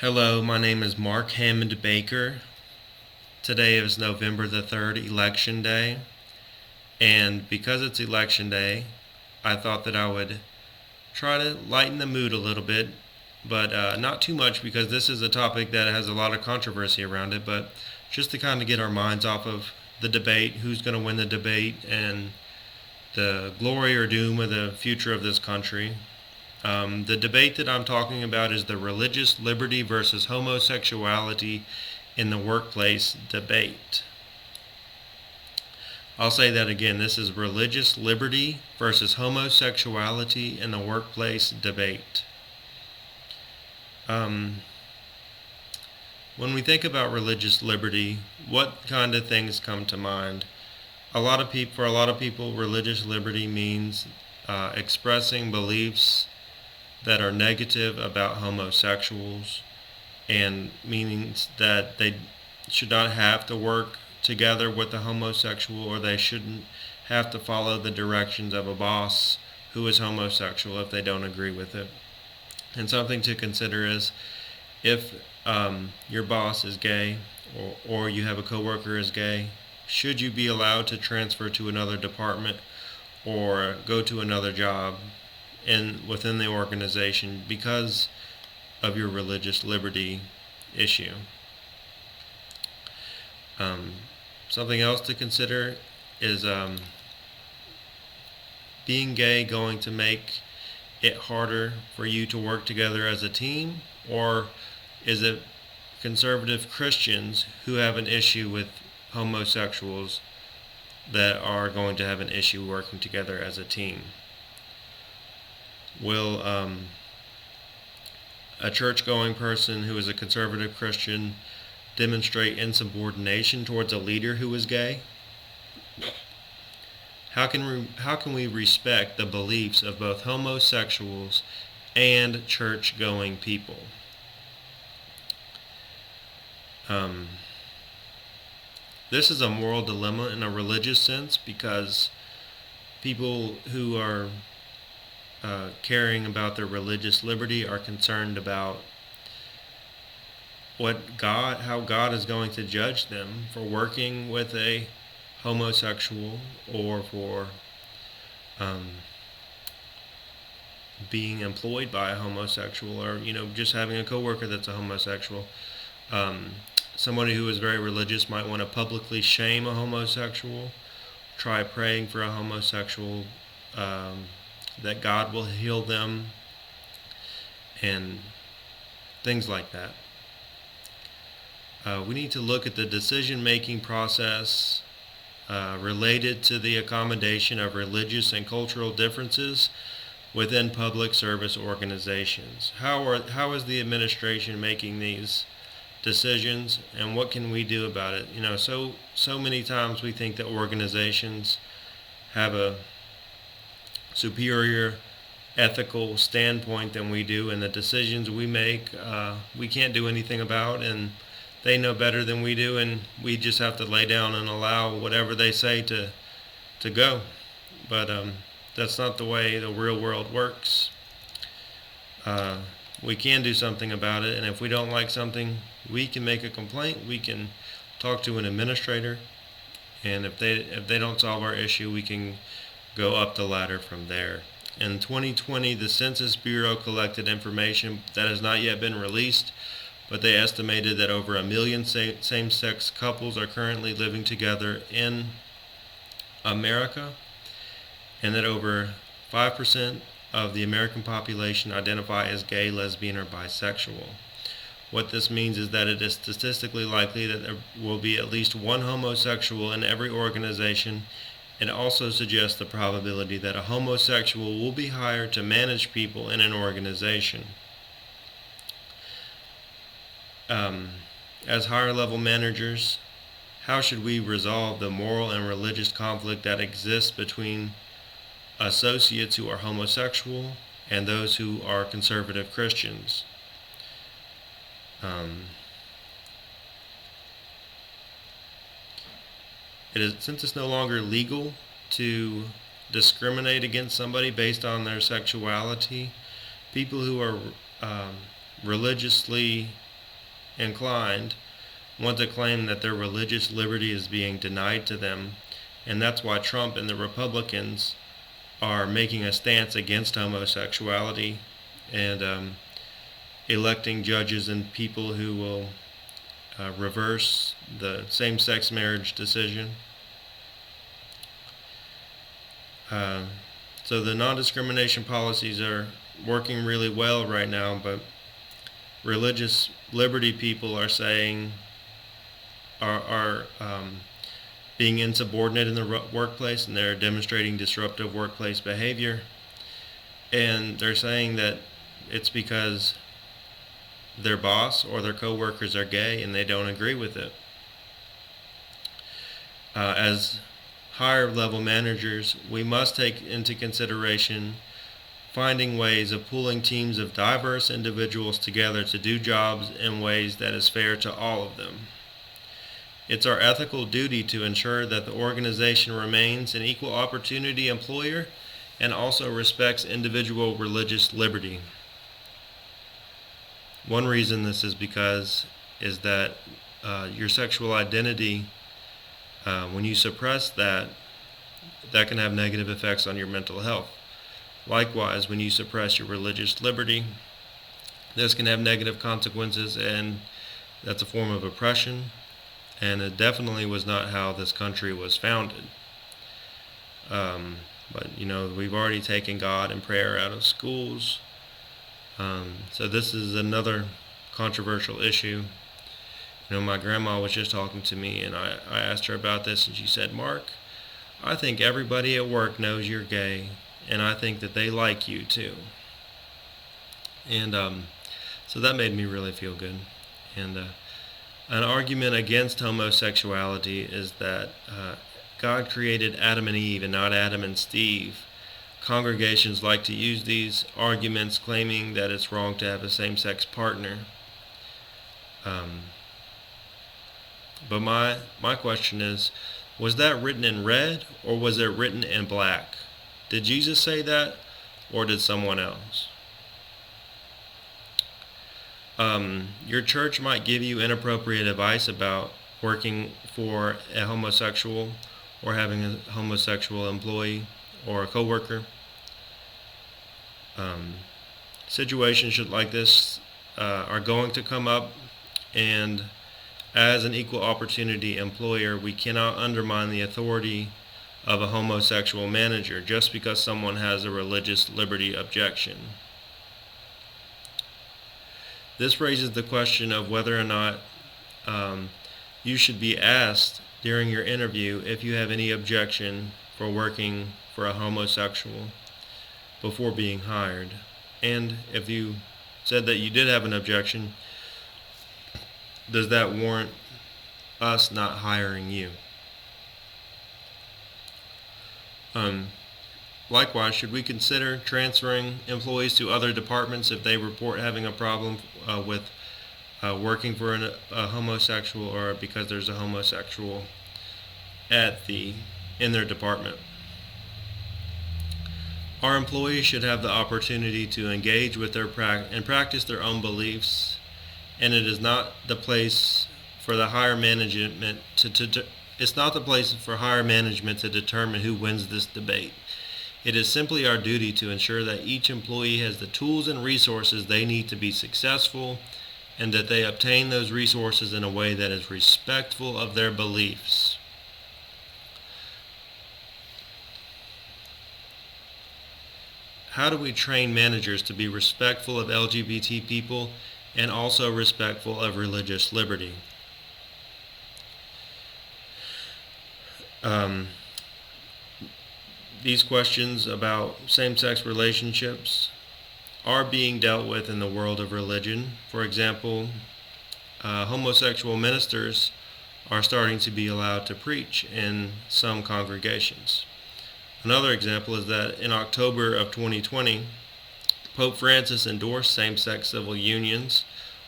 Hello, my name is Mark Hammond Baker. Today is November the 3rd, Election Day. And because it's Election Day, I thought that I would try to lighten the mood a little bit, but not too much because this is a topic that has a lot of controversy around it, but just to kind of get our minds off of the debate, who's going to win the debate, and the glory or doom of the future of this country. The debate that I'm talking about is the religious liberty versus homosexuality in the workplace debate. I'll say that again. This is religious liberty versus homosexuality in the workplace debate. Um, when we think about religious liberty, what kind of things come to mind? For a lot of people, religious liberty means expressing beliefs that are negative about homosexuals, and means that they should not have to work together with a homosexual, or they shouldn't have to follow the directions of a boss who is homosexual if they don't agree with it. And something to consider is if your boss is gay, or you have a coworker is gay, should you be allowed to transfer to another department or go to another job within the organization because of your religious liberty issue? Um, Something else to consider is being gay going to make it harder for you to work together as a team, or is it conservative Christians who have an issue with homosexuals that are going to have an issue working together as a team? Will a church-going person who is a conservative Christian demonstrate insubordination towards a leader who is gay? How can we respect the beliefs of both homosexuals and church-going people? This is a moral dilemma in a religious sense, because people who are caring about their religious liberty are concerned about how God is going to judge them for working with a homosexual, or for being employed by a homosexual, or just having a coworker that's a homosexual. Somebody who is very religious might want to publicly shame a homosexual, try praying for a homosexual, that God will heal them, and things like that. We need to look at the decision-making process related to the accommodation of religious and cultural differences within public service organizations. How is the administration making these decisions, and what can we do about it? So many times we think that organizations have a superior ethical standpoint than we do, and the decisions we make we can't do anything about, and they know better than we do, and we just have to lay down and allow whatever they say to go. But that's not the way the real world works. We can do something about it, and if we don't like something, we can make a complaint. We can talk to an administrator, and if they don't solve our issue, we can go up the ladder from there. In 2020, the Census Bureau collected information that has not yet been released, but they estimated that over 1 million same-sex couples are currently living together in America, and that over 5% of the American population identify as gay, lesbian, or bisexual. What this means is that it is statistically likely that there will be at least one homosexual in every organization. It also suggests the probability that a homosexual will be hired to manage people in an organization. As higher level managers, how should we resolve the moral and religious conflict that exists between associates who are homosexual and those who are conservative Christians? Since it's no longer legal to discriminate against somebody based on their sexuality, people who are religiously inclined want to claim that their religious liberty is being denied to them, and that's why Trump and the Republicans are making a stance against homosexuality and electing judges and people who will reverse the same-sex marriage decision. So the non-discrimination policies are working really well right now, but religious liberty people are saying are being insubordinate in the workplace, and they're demonstrating disruptive workplace behavior. And they're saying that it's because their boss or their coworkers are gay and they don't agree with it. As higher level managers, we must take into consideration finding ways of pooling teams of diverse individuals together to do jobs in ways that is fair to all of them. It's our ethical duty to ensure that the organization remains an equal opportunity employer and also respects individual religious liberty. One reason this is that your sexual identity, when you suppress that can have negative effects on your mental health. Likewise, when you suppress your religious liberty, this can have negative consequences, and that's a form of oppression, and it definitely was not how this country was founded. But we've already taken God and prayer out of schools. So this is another controversial issue. My grandma was just talking to me, and I asked her about this, and she said, "Mark, I think everybody at work knows you're gay, and I think that they like you too." And so that made me really feel good. And an argument against homosexuality is that God created Adam and Eve and not Adam and Steve. Congregations like to use these arguments, claiming that it's wrong to have a same-sex partner. But my question is, was that written in red or was it written in black? Did Jesus say that, or did someone else? Your church might give you inappropriate advice about working for a homosexual or having a homosexual employee or a coworker. Situations like this are going to come up, and as an equal opportunity employer, we cannot undermine the authority of a homosexual manager just because someone has a religious liberty objection. This raises the question of whether or not you should be asked during your interview if you have any objection for working for a homosexual before being hired. And if you said that you did have an objection, does that warrant us not hiring you? Likewise, should we consider transferring employees to other departments if they report having a problem with working for a homosexual, or because there's a homosexual in their department? Our employees should have the opportunity to engage with and practice their own beliefs, and it is not the place for the higher management it's not the place for higher management to determine who wins this debate. It is simply our duty to ensure that each employee has the tools and resources they need to be successful, and that they obtain those resources in a way that is respectful of their beliefs. How do we train managers to be respectful of LGBT people and also respectful of religious liberty? These questions about same-sex relationships are being dealt with in the world of religion. For example, homosexual ministers are starting to be allowed to preach in some congregations. Another example is that in October of 2020, Pope Francis endorsed same-sex civil unions,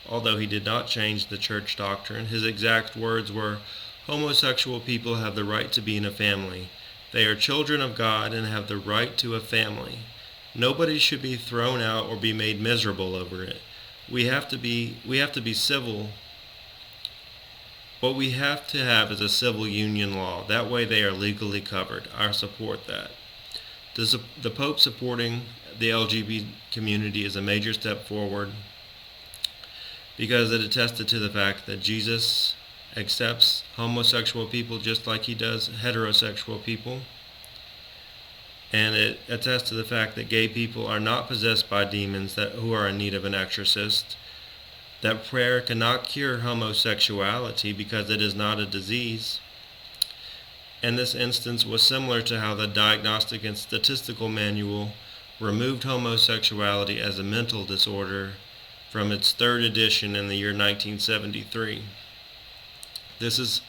although he did not change the church doctrine. His exact words were, "Homosexual people have the right to be in a family. They are children of God and have the right to a family. Nobody should be thrown out or be made miserable over it. We have to be civil What we have to have is a civil union law. That way they are legally covered. I support that. The Pope supporting the LGBT community is a major step forward because it attested to the fact that Jesus accepts homosexual people just like he does heterosexual people. And it attests to the fact that gay people are not possessed by demons who are in need of an exorcist. That prayer cannot cure homosexuality because it is not a disease. And this instance was similar to how the Diagnostic and Statistical Manual removed homosexuality as a mental disorder from its third edition in the year 1973. This is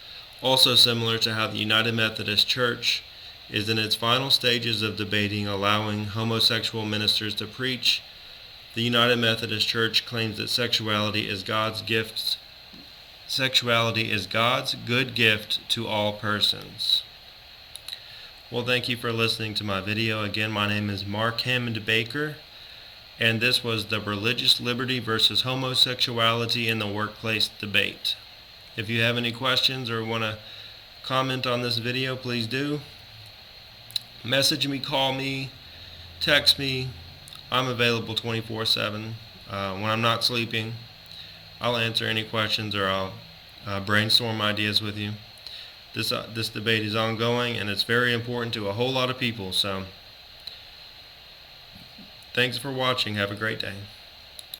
also similar to how the United Methodist Church is in its final stages of debating allowing homosexual ministers to preach. The United Methodist Church claims that sexuality is God's good gift to all persons. Well, thank you for listening to my video. Again, my name is Mark Hammond Baker, and this was the religious liberty versus homosexuality in the workplace debate. If you have any questions or want to comment on this video, please do. Message me, call me, text me. I'm available 24/7. When I'm not sleeping, I'll answer any questions or I'll brainstorm ideas with you. This debate is ongoing and it's very important to a whole lot of people. So thanks for watching. Have a great day.